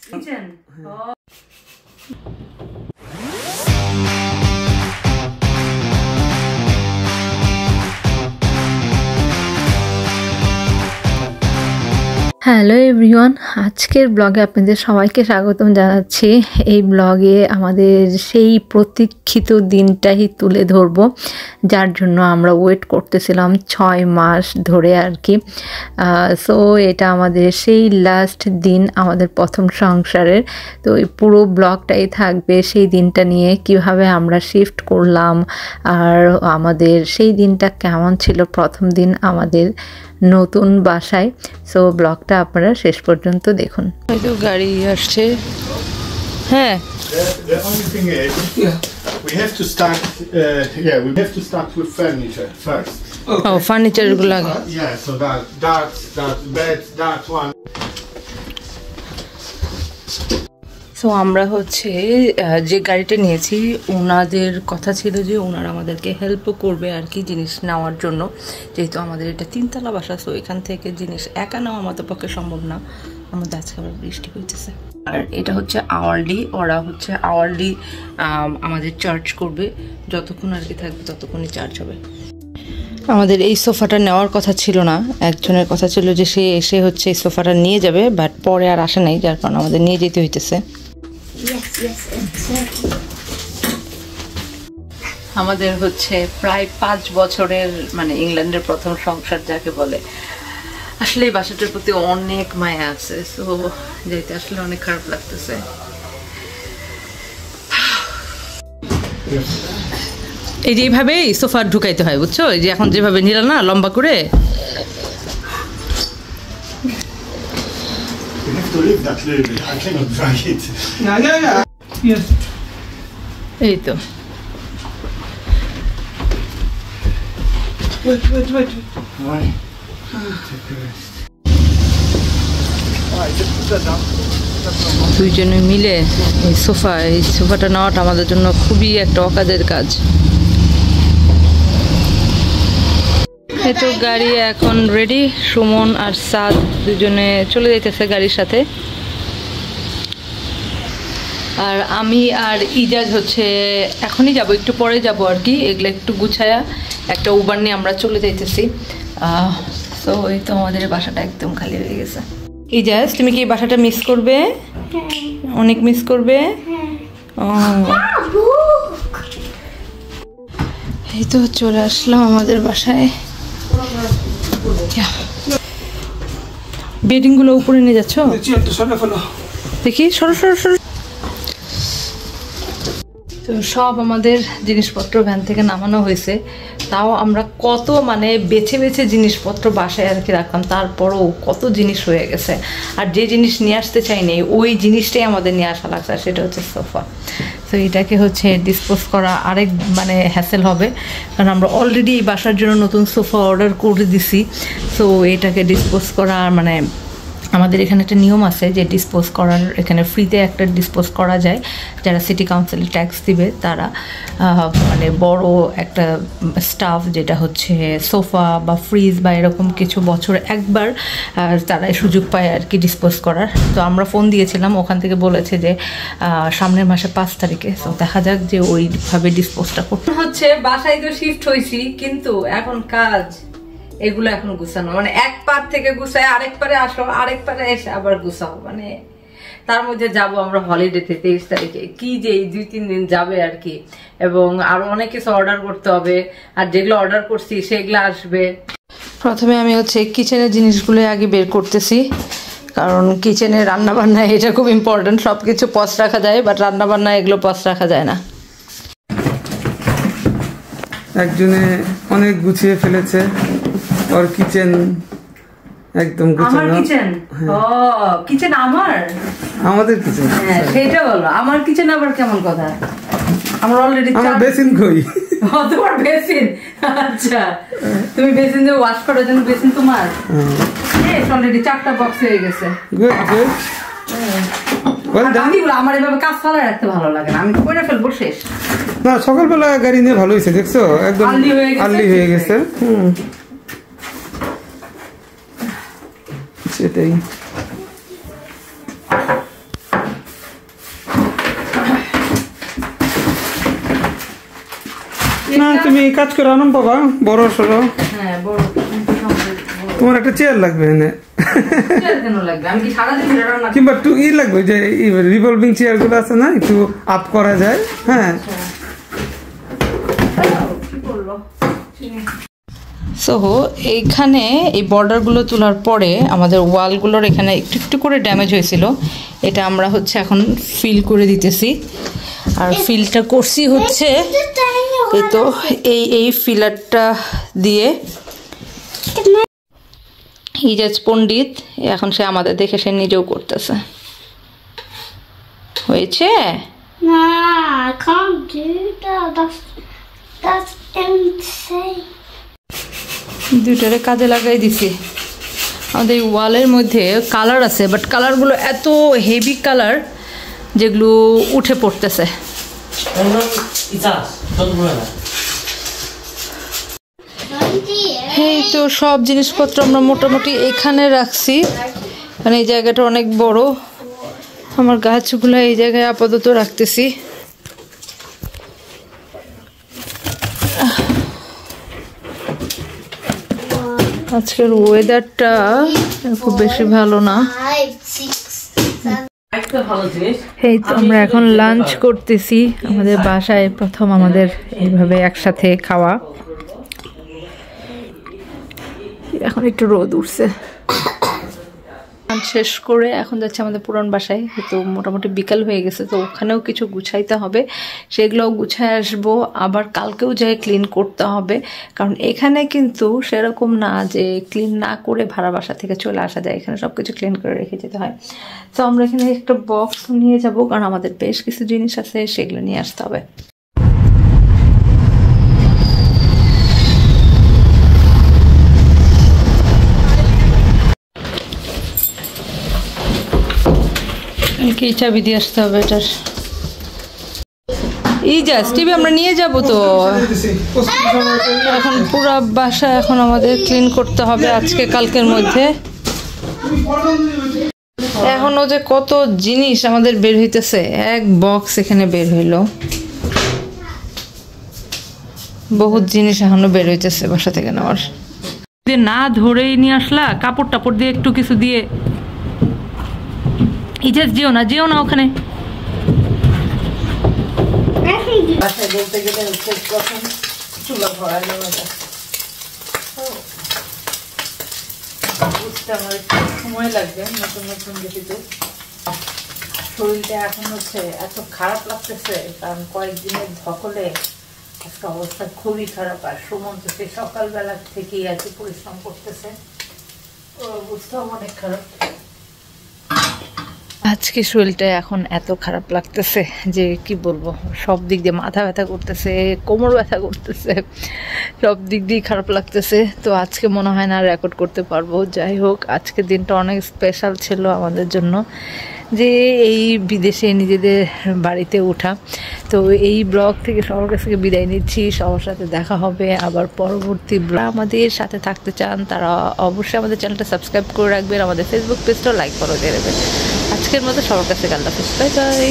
Kitchen. Oh. Hello everyone, আজকের ব্লগে আপনাদের সবাইকে স্বাগতম জানাচ্ছি। এই ব্লগে আমাদের সেই প্রতীক্ষিত দিনটাই তুলে ধরব, যার জন্য আমরা ওয়েট করতেছিলাম 6 মাস ধরে আর কি। সো এটা আমাদের সেই লাস্ট দিন আমাদের প্রথম সংসারের। তো এই পুরো ব্লগটাই থাকবে সেই দিনটা নিয়ে, কিভাবে আমরা শিফট করলাম আর আমাদের সেই দিনটা কেমন ছিল প্রথম দিন আমাদের নতুন বাসায়। সো ব্লগটা আপনারা শেষ পর্যন্ত দেখুন। হয়তো গাড়ি আসছে। হ্যাঁ, the only thing is we have to start we have to start with furniture first. Oh, furniture গুলো আগে। Yeah, so that bed, that one. So আমরা হচ্ছে যে গাড়িটা নিয়েছি, ওনাদের কথা ছিল যে ওনারা আমাদেরকে হেল্পও করবে আর কি জিনিস নেওয়ার জন্য, যেহেতু আমাদের এটা 3তলা বাসা। সো এখান থেকে জিনিস একা নেওয়া আমাদের পক্ষে সম্ভব না। আমাদের আজকে আবার বৃষ্টি হইতেছে। আর এটা হচ্ছে আওয়ারলি, ওরা হচ্ছে আওয়ারলি আমাদের চার্জ করবে, যতক্ষণ আর কি থাকবে ততক্ষণই চার্জ হবে। আমাদের এই সোফাটা নেওয়ার কথা ছিল না, একজনের কথা ছিল যে সে এসে হচ্ছে এই সোফাটা নিয়ে যাবে, বাট পরে আর আসে নাই, যার কারণে আমাদের নিয়ে যেতে হইতেছে। আমাদের হচ্ছে প্রায় 5 বছরের মানে ইংল্যান্ডের প্রথম সংসার যাকে বলে, আসলে এই বাসাটার প্রতি অনেক মায়া আছে। সো যেতে আসলে অনেক খারাপ লাগতেছে। এই যে এইভাবেই সোফা ঢুকাইতে হয়, বুঝছো? এই যে এখন যেভাবে নিলাম না লম্বা করে, এই তো দুইজনে মিলে এই সোফাটা নেওয়াটা আমাদের জন্য খুবই একটা অকাজের কাজ। এই তো গাড়ি এখন রেডি, সুমন আর সাদ দুজনে চলে যাইতেছে গাড়ির সাথে। আর আমি আর ইজাজ হচ্ছে এখনই যাব, একটু পরে যাব আর কি। এগুলো একটু গুছায়া একটা উবার নিয়ে আমরা চলে যাইতেছি। তো এই তো আমাদের বাসাটা একদম খালি হয়ে গেছে। ইজাজ, তুমি কি এই বাসাটা মিস করবে? অনেক মিস করবে। এই তো চলে আসলাম আমাদের বাসায়। বেডিং গুলো উপরে নিয়ে যাচ্ছ? দেখি, সরো সরো সরো। তো সব আমাদের জিনিসপত্র ভ্যান থেকে নামানো হয়েছে, তাও আমরা কত মানে বেছে বেছে জিনিসপত্র বাসায় আর কি রাখলাম, তারপরও কত জিনিস হয়ে গেছে। আর যে জিনিস নিয়ে আসতে চাইনি ওই জিনিসটাই আমাদের নিয়ে আসা লাগছে, সেটা হচ্ছে সোফা। তো এটাকে হচ্ছে ডিসপোজ করা আরেক মানে হ্যাসেল হবে, কারণ আমরা অলরেডি এই বাসার জন্য নতুন সোফা অর্ডার করে দিছি। তো এটাকে ডিসপোজ করা মানে আমাদের এখানে একটা নিয়ম আছে যে ডিসপোজ করার, এখানে ফ্রিতে একটা ডিসপোজ করা যায়। যারা সিটি কাউন্সিলে ট্যাক্স দিবে তারা মানে বড় একটা স্টাফ, যেটা হচ্ছে সোফা বা ফ্রিজ বা এরকম কিছু বছর একবার তারা সুযোগ পায় আর কি ডিসপোজ করার। তো আমরা ফোন দিয়েছিলাম, ওখান থেকে বলেছে যে সামনের মাসে 5 তারিখে। তো দেখা যাক যে ওইভাবে ডিসপোজটা করতে হচ্ছে। বাসায় তো শিফট হয়েছি, কিন্তু এখন কাজ এগুলো এখন গুছানো, মানে এক পার থেকে গুছায় আরেক পারে আসো, আরেক পারে এসে আবার গুছাও, মানে তার মধ্যে যাব আমরা হলিডেতে 23 তারিখে। কি যে এই 2-3 দিন যাবে আর কি, এবং আরো অনেক কিছু অর্ডার করতে হবে, আর যেগুলো অর্ডার করছি সেগুলো আসবে। প্রথমে আমি হচ্ছে কিচেনের জিনিসগুলো আগে বের করতেছি, কারণ কিচেনে রান্না বান্না এটা খুব ইম্পর্টেন্ট। সবকিছু পজ রাখা যায়, বাট রান্না বান্না এগুলো পজ রাখা যায় না। একজনে অনেক গুছিয়ে ফেলেছে ওর কিচেন, একদম আমার কিচেন। ও কিচেন আমার, আমাদের কিচেন। হ্যাঁ সেটা বলো, আমার কিচেন আবার কেমন কথা? আমার অলরেডি আমার বেসিন কই? তোমার বেসিন? আচ্ছা, তুমি বেসিন দিয়ে ওয়াশ করার জন্য বেসিন তোমার? হ্যাঁ, অলরেডি 4টা বক্স হয়ে গেছে। Good good. আমার এভাবে কাজ চালায় রাখতে ভালো লাগে না, আমি করে ফেলবো শেষ। না, সকালবেলা গাড়ি নিয়ে ভালো হয়েছে, দেখছো একদম আর্লি হয়ে গেছে। সেটাই। তুমি কাজ করে আনন্দ পাবা বড় সড়ো। হ্যাঁ বড় তোমার একটা চেয়ার লাগবে এনে, কেন লাগবে? আমি কি সারাদিন রান্না কিংবা একটু লাগবে যে রিভলভিং চেয়ার গুলো আছে না, একটু আপ করা যায়। হ্যাঁ সো এইখানে এই বর্ডারগুলো তোলার পরে আমাদের ওয়ালগুলোর এখানে একটু একটু করে ড্যামেজ হয়েছিল, এটা আমরা হচ্ছে এখন ফিল করে দিতেছি। আর ফিলটা করছি হচ্ছে এই তো এই ফিলারটা দিয়ে। ইজাজ পণ্ডিত এখন সে আমাদের দেখে সে নিজেও করতেছে। হয়েছে? Nah, I can't do that. That's insane. দুইটারে কাজে লাগাই দিছি। আমাদের এই ওয়ালের মধ্যে কালার আছে, বাট কালারগুলো এত হেভি কালার যেগুলো উঠে পড়তেছে। এই তো সব জিনিসপত্র আমরা মোটামুটি এখানে রাখছি, মানে এই জায়গাটা অনেক বড়। আমার গাছগুলো এই জায়গায় আপাতত রাখতেছি। আজকের ওয়েদারটা খুব বেশি ভালো না। 5, 6, 7. এই তো আমরা এখন লাঞ্চ করতেছি আমাদের বাসায়, প্রথম আমাদের এইভাবে একসাথে খাওয়া। এখন একটু রোদ উঠছে। লাঞ্চ শেষ করে এখন যাচ্ছে আমাদের পুরান বাসায়। তো মোটামুটি বিকাল হয়ে গেছে, তো ওখানেও কিছু গুছাইতে হবে, সেগুলোও গুছায় আসবো। আবার কালকেও যাই ক্লিন করতে হবে, কারণ এখানে কিন্তু সেরকম না যে ক্লিন না করে ভাড়া বাসা থেকে চলে আসা যায়, এখানে সব কিছু ক্লিন করে রেখে যেতে হয়। তো আমরা এখানে একটা বক্স নিয়ে যাব, কারণ আমাদের বেশ কিছু জিনিস আছে, সেগুলো নিয়ে আসতে হবে। কি চাবি দিয়ে আসতে হবে এটার? ইজাজ টিভি আমরা নিয়ে যাব তো। এখন পুরো বাসা এখন আমাদের ক্লিন করতে হবে আজকে কালকের মধ্যে। এখনো যে কত জিনিস আমাদের বের হইতেছে, এক বক্স এখানে বের হইলো, বহুত জিনিস এখনো বের হইতেছে বাসা থেকে নেওয়ার। না ধরেই নিয়ে আসলা, কাপড় টাপড় দিয়ে একটু কিছু দিয়ে। ইজাজ যেও না ওখানে। বাসায় বলতে গেলে হচ্ছে প্রথম চুলা ভরানো, বুঝতে আমার একটু সময় লাগবে নতুন নতুন যেহেতু। শরীরটা এখন হচ্ছে এত খারাপ লাগতেছে, কারণ কয়েকদিনের ধকলে আজকে অবস্থা খুবই খারাপ। আর সুমন্ত সে সকালবেলা থেকেই আর কি পরিশ্রম করতেছে, ওর অবস্থাও অনেক খারাপ। আজকে শরীরটা এখন এত খারাপ লাগতেছে যে কি বলবো, সব দিক দিয়ে মাথা ব্যথা করতেছে, কোমর ব্যথা করতেছে, সব দিক দিয়ে খারাপ লাগতেছে। তো আজকে মনে হয় না রেকর্ড করতে পারবো। যাই হোক, আজকের দিনটা অনেক স্পেশাল ছিল আমাদের জন্য, যে এই বিদেশে নিজেদের বাড়িতে ওঠা। তো এই ব্লগ থেকে সবার কাছ থেকে বিদায় নিচ্ছি, সবার সাথে দেখা হবে আবার পরবর্তী ব্লগ। আমাদের সাথে থাকতে চান তারা অবশ্যই আমাদের চ্যানেলটা সাবস্ক্রাইব করে রাখবেন, আমাদের ফেসবুক পেজটাও লাইক ফলো দিয়ে দেবেন। আজকের মতো সবার কাছে আল্লাহ হাফেজ, বাই বাই।